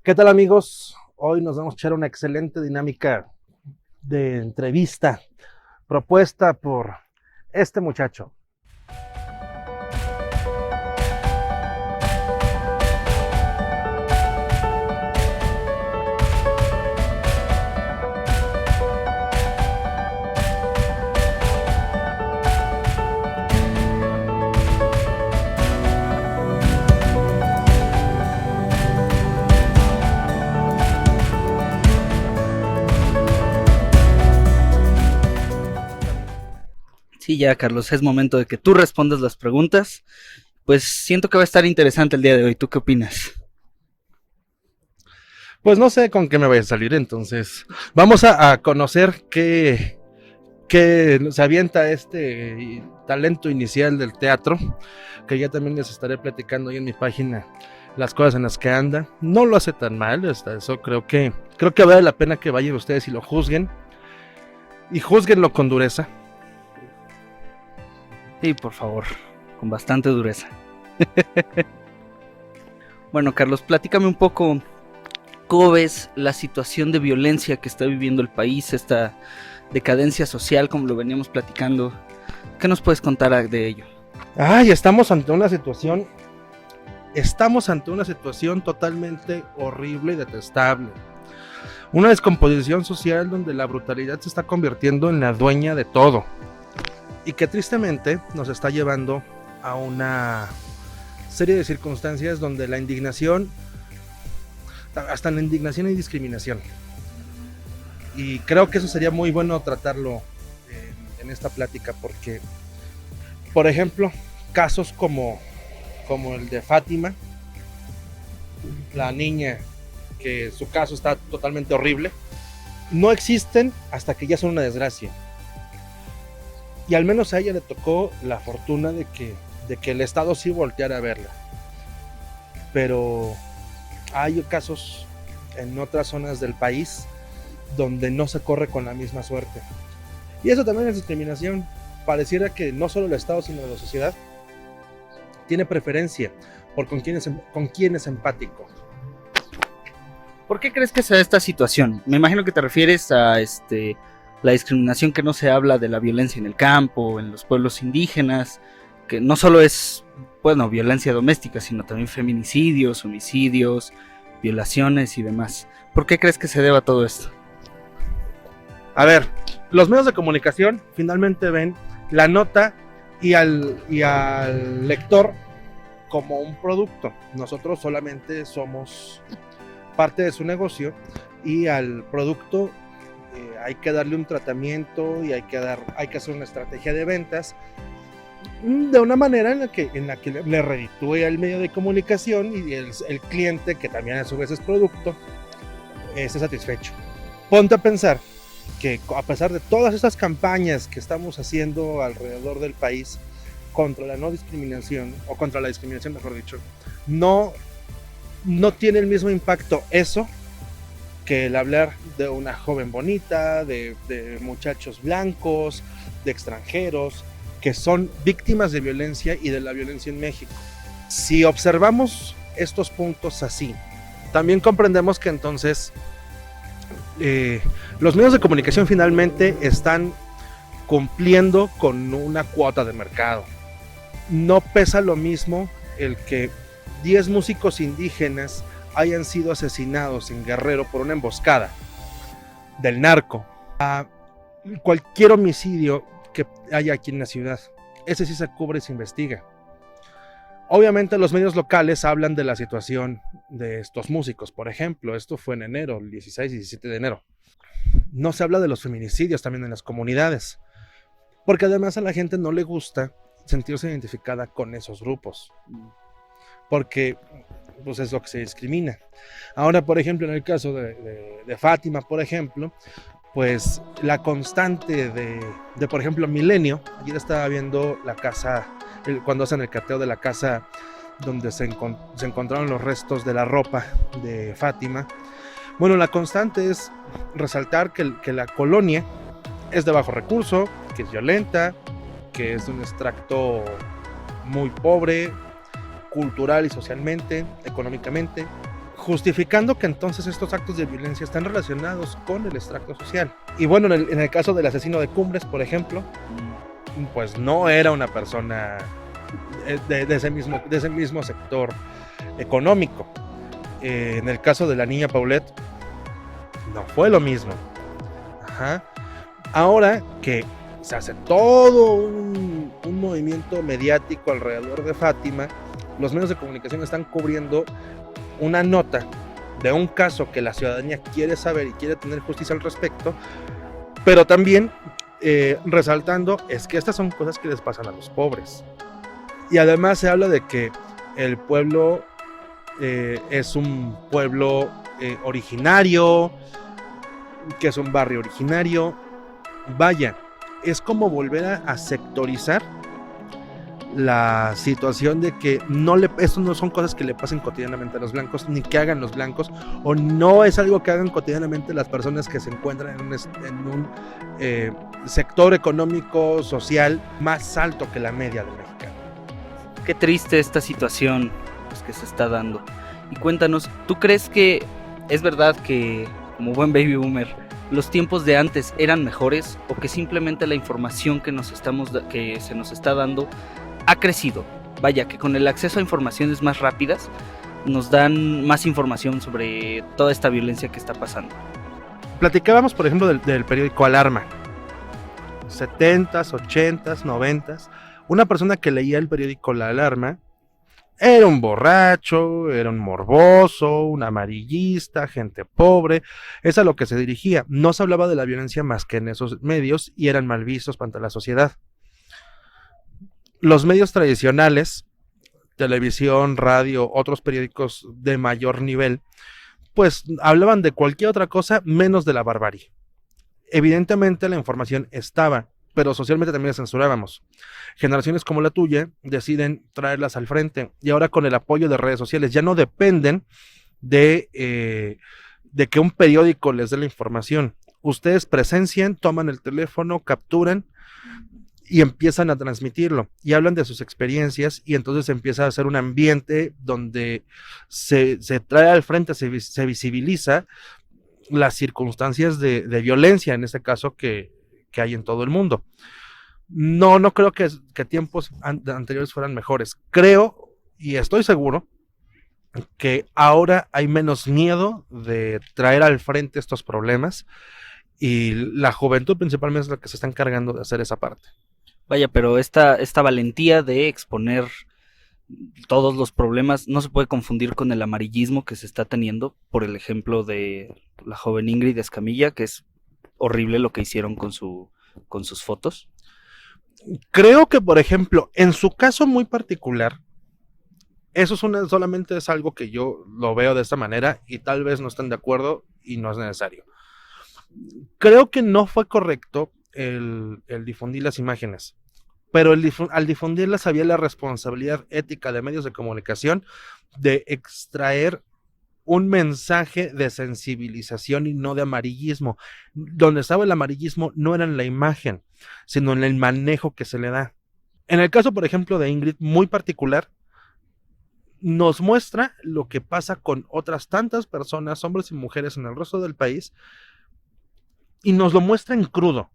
¿Qué tal, amigos? Hoy nos vamos a echar una excelente dinámica de entrevista propuesta por este muchacho. Sí, ya, Carlos, es momento de que tú respondas las preguntas. Pues siento que va a estar interesante el día de hoy. ¿Tú qué opinas? Pues no sé con qué me vaya a salir, entonces vamos a conocer qué se avienta este talento inicial del teatro, que ya también les estaré platicando ahí en mi página las cosas en las que anda. No lo hace tan mal, hasta eso creo que vale la pena que vayan ustedes y lo juzguen, y juzguenlo con dureza. Sí, por favor, con bastante dureza. Bueno, Carlos, platícame un poco cómo ves la situación de violencia que está viviendo el país, esta decadencia social, como lo veníamos platicando. ¿Qué nos puedes contar de ello? Ay, estamos ante una situación totalmente horrible y detestable. Una descomposición social donde la brutalidad se está convirtiendo en la dueña de todo. Y que tristemente nos está llevando a una serie de circunstancias donde la indignación, hasta en la indignación hay discriminación. Y creo que eso sería muy bueno tratarlo en esta plática, porque, por ejemplo, casos como el de Fátima, la niña, que su caso está totalmente horrible, no existen hasta que ya son una desgracia. Y al menos a ella le tocó la fortuna de que el Estado sí volteara a verla. Pero hay casos en otras zonas del país donde no se corre con la misma suerte. Y eso también es discriminación. Pareciera que no solo el Estado, sino la sociedad tiene preferencia por con quién es empático. ¿Por qué crees que se da esta situación? Me imagino que te refieres a la discriminación, que no se habla de la violencia en el campo, en los pueblos indígenas, que no solo es, bueno, violencia doméstica, sino también feminicidios, homicidios, violaciones y demás. ¿Por qué crees que se deba todo esto? A ver, los medios de comunicación finalmente ven la nota y al lector como un producto. Nosotros solamente somos parte de su negocio, y al producto hay que darle un tratamiento y hay que hacer una estrategia de ventas de una manera en la que le reditúe al medio de comunicación, y el cliente, que también a su vez es producto, esté satisfecho. Ponte a pensar que a pesar de todas estas campañas que estamos haciendo alrededor del país contra la no discriminación, o contra la discriminación, mejor dicho, no tiene el mismo impacto eso que el hablar de una joven bonita, de muchachos blancos, de extranjeros, que son víctimas de violencia y de la violencia en México. Si observamos estos puntos así, también comprendemos que entonces los medios de comunicación finalmente están cumpliendo con una cuota de mercado. No pesa lo mismo el que 10 músicos indígenas hayan sido asesinados en Guerrero por una emboscada del narco, a cualquier homicidio que haya aquí en la ciudad. Ese sí se cubre y se investiga. Obviamente los medios locales hablan de la situación de estos músicos. Por ejemplo, esto fue en enero, el 16 y 17 de enero. No se habla de los feminicidios también en las comunidades, porque además a la gente no le gusta sentirse identificada con esos grupos, porque pues es lo que se discrimina. Ahora, por ejemplo, en el caso de Fátima, por ejemplo, pues la constante de por ejemplo, Milenio, ayer estaba viendo la casa, cuando hacen el cateo de la casa donde se encontraron los restos de la ropa de Fátima. Bueno, la constante es resaltar que la colonia es de bajo recurso, que es violenta, que es de un extracto muy pobre, cultural y socialmente, económicamente. justificando que entonces estos actos de violencia están relacionados con el extracto social. Y bueno, en el caso del asesino de Cumbres, por ejemplo, pues no era una persona de ese mismo sector económico. En el caso de la niña Paulette, no fue lo mismo. Ajá. Ahora que se hace todo un movimiento mediático alrededor de Fátima, los medios de comunicación están cubriendo una nota de un caso que la ciudadanía quiere saber y quiere tener justicia al respecto, pero también resaltando es que estas son cosas que les pasan a los pobres. Y además se habla de que el pueblo es un pueblo originario, que es un barrio originario. Vaya, es como volver a sectorizar la situación de que esto no son cosas que le pasen cotidianamente a los blancos, ni que hagan los blancos, o no es algo que hagan cotidianamente las personas que se encuentran en un sector económico, social más alto que la media del mexicano. Qué triste esta situación pues, que se está dando. Y cuéntanos, ¿tú crees que es verdad que, como buen baby boomer, los tiempos de antes eran mejores, o que simplemente la información que se nos está dando ha crecido? Vaya, que con el acceso a informaciones más rápidas nos dan más información sobre toda esta violencia que está pasando. Platicábamos, por ejemplo, del periódico Alarma. 70s, 80s, 90s. Una persona que leía el periódico La Alarma era un borracho, era un morboso, un amarillista, gente pobre. Es a lo que se dirigía. No se hablaba de la violencia más que en esos medios y eran mal vistos ante la sociedad. Los medios tradicionales, televisión, radio, otros periódicos de mayor nivel, pues hablaban de cualquier otra cosa menos de la barbarie. Evidentemente la información estaba, pero socialmente también la censurábamos. Generaciones como la tuya deciden traerlas al frente, y ahora con el apoyo de redes sociales ya no dependen de que un periódico les dé la información. Ustedes presencian, toman el teléfono, capturan y empiezan a transmitirlo y hablan de sus experiencias, y entonces empieza a hacer un ambiente donde se trae al frente, se visibiliza las circunstancias de violencia, en este caso que hay en todo el mundo. No creo que tiempos anteriores fueran mejores. Creo y estoy seguro que ahora hay menos miedo de traer al frente estos problemas, y la juventud principalmente es la que se está encargando de hacer esa parte. Vaya, pero esta valentía de exponer todos los problemas no se puede confundir con el amarillismo que se está teniendo por el ejemplo de la joven Ingrid Escamilla, que es horrible lo que hicieron con sus fotos. Creo que, por ejemplo, en su caso muy particular, eso solamente es algo que yo lo veo de esta manera, y tal vez no estén de acuerdo y no es necesario. Creo que no fue correcto el difundir las imágenes, pero al difundirlas había la responsabilidad ética de medios de comunicación de extraer un mensaje de sensibilización y no de amarillismo. Donde estaba el amarillismo no era en la imagen, sino en el manejo que se le da. En el caso, por ejemplo, de Ingrid, muy particular, nos muestra lo que pasa con otras tantas personas, hombres y mujeres en el resto del país, y nos lo muestra en crudo.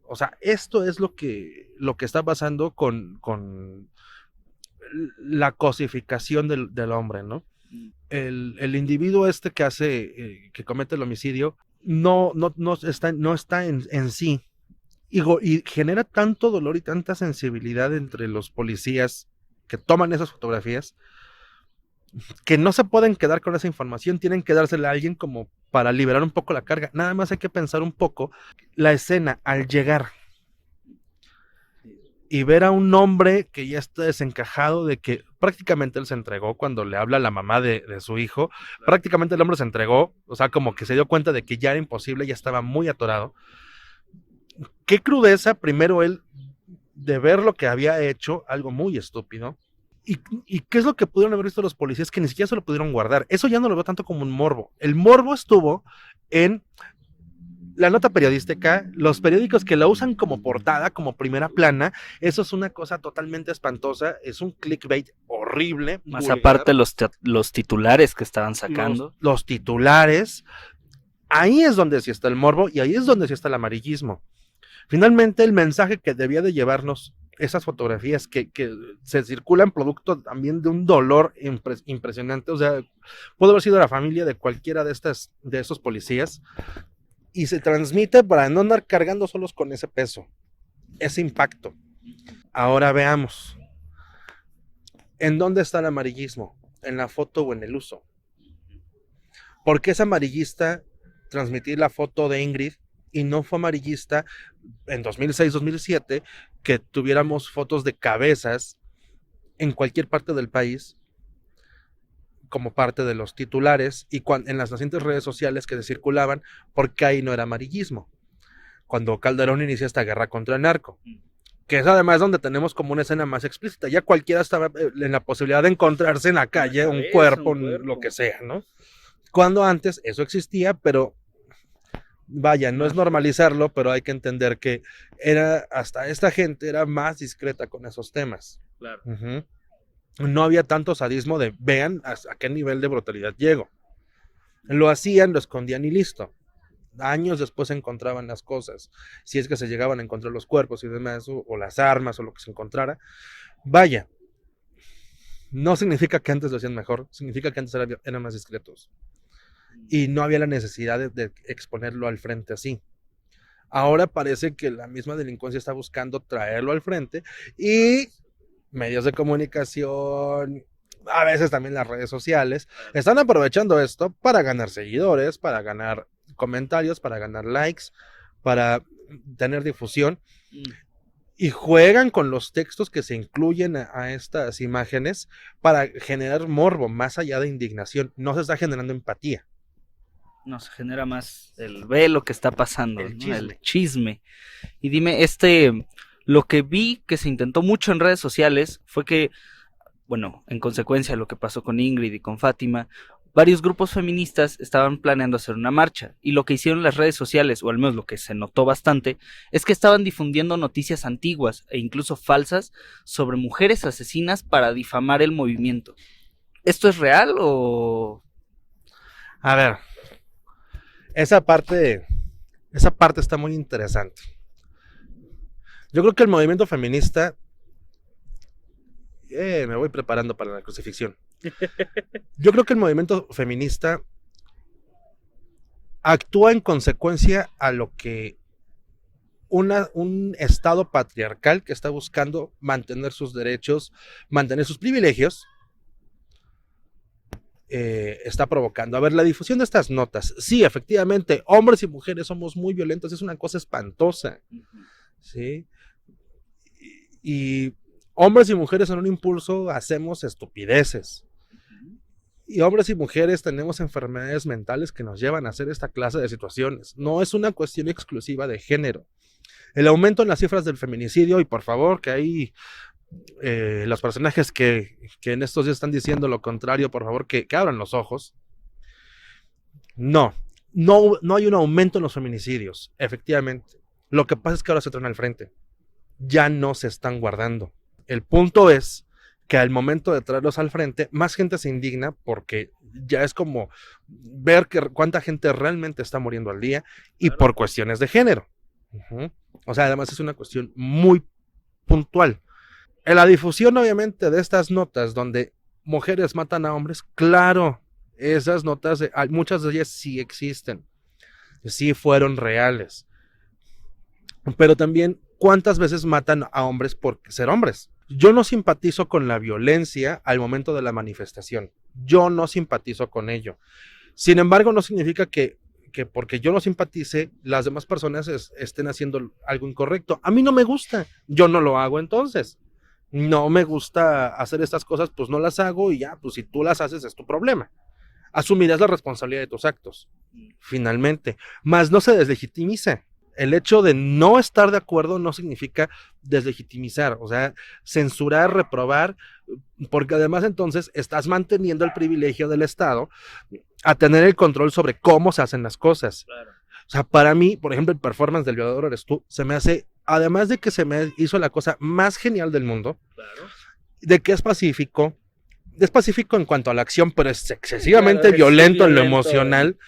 O sea, esto es lo que está pasando con la cosificación del hombre, ¿no? El individuo que comete el homicidio no está en sí, y genera tanto dolor y tanta sensibilidad entre los policías que toman esas fotografías, que no se pueden quedar con esa información, tienen que dársela a alguien como para liberar un poco la carga. Nada más hay que pensar un poco la escena al llegar y ver a un hombre que ya está desencajado, de que prácticamente él se entregó cuando le habla a la mamá de su hijo. Prácticamente el hombre se entregó, o sea, como que se dio cuenta de que ya era imposible, ya estaba muy atorado. Qué crudeza, primero él, de ver lo que había hecho, algo muy estúpido. ¿Y qué es lo que pudieron haber visto los policías? Que ni siquiera se lo pudieron guardar. Eso ya no lo veo tanto como un morbo. El morbo estuvo en la nota periodística, los periódicos que la usan como portada, como primera plana, eso es una cosa totalmente espantosa, es un clickbait horrible. Más vulgar. aparte los titulares que estaban sacando. Los titulares, ahí es donde sí está el morbo y ahí es donde sí está el amarillismo. Finalmente, el mensaje que debía de llevarnos esas fotografías que se circulan producto también de un dolor impresionante, o sea, pudo haber sido la familia de cualquiera de esos policías, y se transmite para no andar cargando solos con ese peso, ese impacto. Ahora veamos, ¿en dónde está el amarillismo? ¿En la foto o en el uso? ¿Por qué es amarillista transmitir la foto de Ingrid y no fue amarillista en 2006-2007 que tuviéramos fotos de cabezas en cualquier parte del país como parte de los titulares y en las nacientes redes sociales que se circulaban? Porque ahí no era amarillismo. Cuando Calderón inicia esta guerra contra el narco, que es además donde tenemos como una escena más explícita, ya cualquiera estaba en la posibilidad de encontrarse en la calle un cuerpo, lo que sea, ¿no? Cuando antes eso existía, pero vaya, no es normalizarlo, pero hay que entender que hasta esta gente era más discreta con esos temas. Claro. No había tanto sadismo de vean a qué nivel de brutalidad llego. Lo hacían, lo escondían y listo. Años después se encontraban las cosas, si es que se llegaban a encontrar los cuerpos y demás, o las armas o lo que se encontrara. Vaya, no significa que antes lo hacían mejor, significa que antes eran más discretos. Y no había la necesidad de exponerlo al frente así. Ahora parece que la misma delincuencia está buscando traerlo al frente y medios de comunicación, a veces también las redes sociales, están aprovechando esto para ganar seguidores, para ganar comentarios, para ganar likes, para tener difusión. Y juegan con los textos que se incluyen a estas imágenes para generar morbo, más allá de indignación. No se está generando empatía. No, se genera más el ve lo que está pasando, El ¿no? chisme. El chisme. Y dime, lo que vi que se intentó mucho en redes sociales fue que, bueno, en consecuencia de lo que pasó con Ingrid y con Fátima, varios grupos feministas estaban planeando hacer una marcha, y lo que hicieron las redes sociales, o al menos lo que se notó bastante, es que estaban difundiendo noticias antiguas e incluso falsas sobre mujeres asesinas para difamar el movimiento. ¿Esto es real o...? A ver, esa parte está muy interesante. Yo creo que el movimiento feminista, me voy preparando para la crucifixión. Yo creo que el movimiento feminista actúa en consecuencia a lo que un estado patriarcal que está buscando mantener sus derechos, mantener sus privilegios, está provocando. A ver, la difusión de estas notas, sí, efectivamente, hombres y mujeres somos muy violentos, es una cosa espantosa, ¿sí? Y hombres y mujeres en un impulso hacemos estupideces. Y hombres y mujeres tenemos enfermedades mentales que nos llevan a hacer esta clase de situaciones. No es una cuestión exclusiva de género. El aumento en las cifras del feminicidio, y por favor, que hay los personajes que en estos días están diciendo lo contrario, por favor, que abran los ojos. No hay un aumento en los feminicidios, efectivamente. Lo que pasa es que ahora se traen al frente. Ya no se están guardando. El punto es que al momento de traerlos al frente, más gente se indigna porque ya es como ver cuánta gente realmente está muriendo al día y por cuestiones de género. O sea, además es una cuestión muy puntual. En la difusión, obviamente, de estas notas donde mujeres matan a hombres, claro, esas notas, muchas de ellas sí existen, sí fueron reales. Pero también, ¿cuántas veces matan a hombres por ser hombres? Yo no simpatizo con la violencia al momento de la manifestación. Yo no simpatizo con ello. Sin embargo, no significa que porque yo no simpatice, las demás personas estén haciendo algo incorrecto. A mí no me gusta, yo no lo hago entonces. No me gusta hacer estas cosas, pues no las hago y ya, pues si tú las haces es tu problema. Asumirás la responsabilidad de tus actos, finalmente. Mas no se deslegitimiza. El hecho de no estar de acuerdo no significa deslegitimizar, o sea, censurar, reprobar, porque además entonces estás manteniendo el privilegio del Estado a tener el control sobre cómo se hacen las cosas. Claro. O sea, para mí, por ejemplo, el performance del Violador Eres Tú se me hace, además de que se me hizo la cosa más genial del mundo, Claro. de que es pacífico en cuanto a la acción, pero es excesivamente Claro, es violento en lo violento. emocional.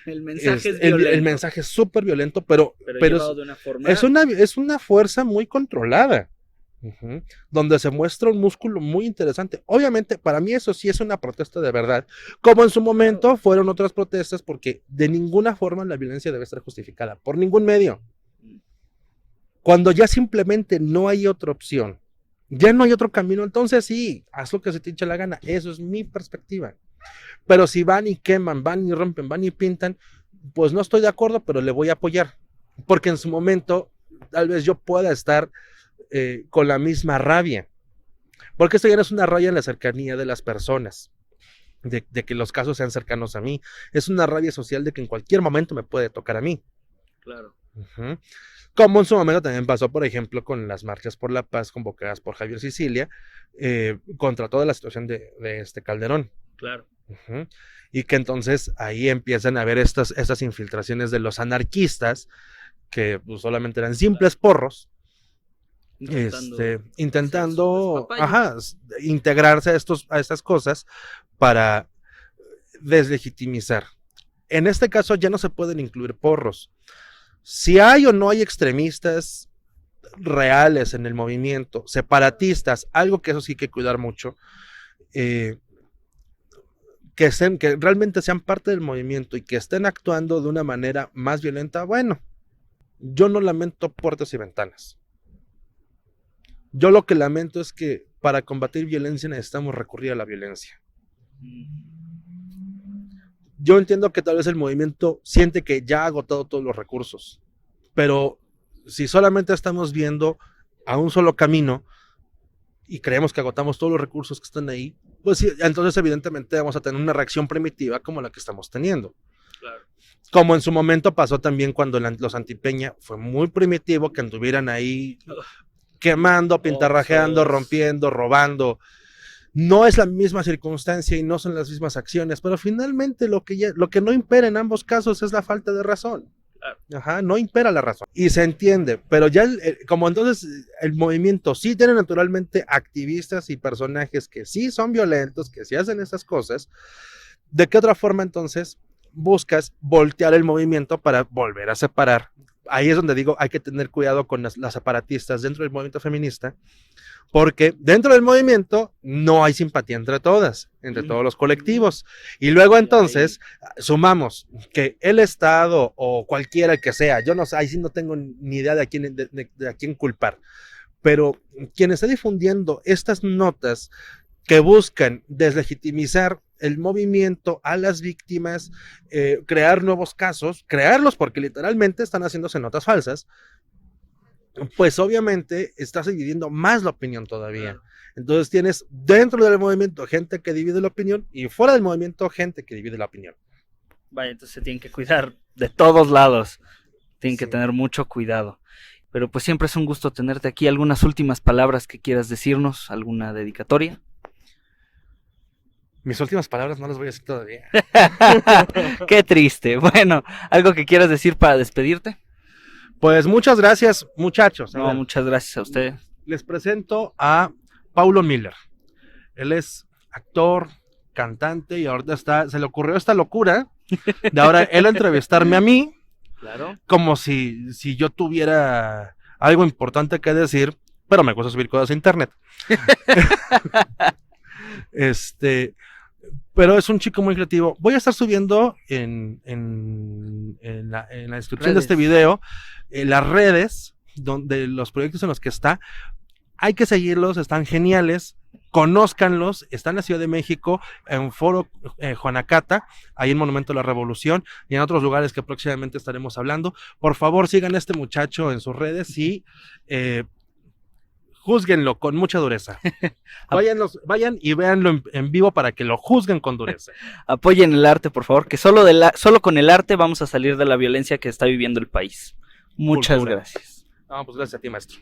El mensaje es El violento. mensaje es súper violento, pero llevado de una forma... es una fuerza muy controlada. Uh-huh. Donde se muestra un músculo muy interesante. Obviamente, para mí eso sí es una protesta de verdad, como en su momento fueron otras protestas, porque de ninguna forma la violencia debe estar justificada, por ningún medio. Cuando ya simplemente no hay otra opción, ya no hay otro camino, entonces sí, haz lo que se te hinche la gana. Eso es mi perspectiva. Pero si van y queman, van y rompen, van y pintan, pues no estoy de acuerdo, pero le voy a apoyar, porque en su momento tal vez yo pueda estar con la misma rabia, porque esto ya no es una rabia en la cercanía de las personas, de que los casos sean cercanos a mí, es una rabia social de que en cualquier momento me puede tocar a mí. Claro. Uh-huh. Como en su momento también pasó, por ejemplo, con las marchas por la paz convocadas por Javier Sicilia contra toda la situación de Calderón. Claro. Uh-huh. Y que entonces ahí empiezan a haber estas infiltraciones de los anarquistas, que pues, solamente eran simples porros, intentando integrarse a estas cosas para deslegitimizar. En este caso ya no se pueden incluir porros. Si hay o no hay extremistas reales en el movimiento, separatistas, algo que eso sí hay que cuidar mucho, que realmente sean parte del movimiento y que estén actuando de una manera más violenta, bueno, yo no lamento puertas y ventanas. Yo lo que lamento es que para combatir violencia necesitamos recurrir a la violencia. Yo entiendo que tal vez el movimiento siente que ya ha agotado todos los recursos, pero si solamente estamos viendo a un solo camino y creemos que agotamos todos los recursos que están ahí, pues sí, entonces evidentemente vamos a tener una reacción primitiva como la que estamos teniendo. Claro. Como en su momento pasó también cuando los antipeña, fue muy primitivo que anduvieran ahí quemando, pintarrajeando, rompiendo, robando. No es la misma circunstancia y no son las mismas acciones, pero finalmente lo que no impera en ambos casos es la falta de razón. Ajá, no impera la razón. Y se entiende, pero ya como entonces el movimiento sí tiene naturalmente activistas y personajes que sí son violentos, que sí hacen esas cosas, ¿de qué otra forma entonces buscas voltear el movimiento para volver a separar? Ahí es donde digo, hay que tener cuidado con las separatistas dentro del movimiento feminista, porque dentro del movimiento no hay simpatía entre todas, entre todos los colectivos. Y luego entonces sumamos que el Estado o cualquiera que sea, yo no sé, ahí sí no tengo ni idea de a quién culpar, pero quien está difundiendo estas notas que buscan deslegitimizar el movimiento, a las víctimas, crear nuevos casos, crearlos porque literalmente están haciéndose notas falsas, pues obviamente estás dividiendo más la opinión todavía. Entonces tienes dentro del movimiento gente que divide la opinión y fuera del movimiento gente que divide la opinión. Vaya, entonces se tienen que cuidar de todos lados, tienen que tener mucho cuidado. Pero pues siempre es un gusto tenerte aquí. ¿Algunas últimas palabras que quieras decirnos? ¿Alguna dedicatoria? Mis últimas palabras no las voy a decir todavía. Qué triste. Bueno, ¿algo que quieras decir para despedirte? Pues muchas gracias, muchachos. No, muchas gracias a usted. Les presento a Paulo Miller. Él es actor, cantante y ahorita se le ocurrió esta locura de ahora él entrevistarme a mí. Claro. Como si yo tuviera algo importante que decir, pero me gusta subir cosas a internet. Pero es un chico muy creativo. Voy a estar subiendo en la descripción de este video las redes de los proyectos en los que está. Hay que seguirlos, están geniales. Conózcanlos, está en la Ciudad de México, en Foro Juanacata, ahí en Monumento a la Revolución y en otros lugares que próximamente estaremos hablando. Por favor, sigan a este muchacho en sus redes y júzguenlo con mucha dureza. Vayan y véanlo en vivo para que lo juzguen con dureza. Apoyen el arte, por favor, que solo con el arte vamos a salir de la violencia que está viviendo el país. Muchas gracias. No, pues gracias a ti, maestro.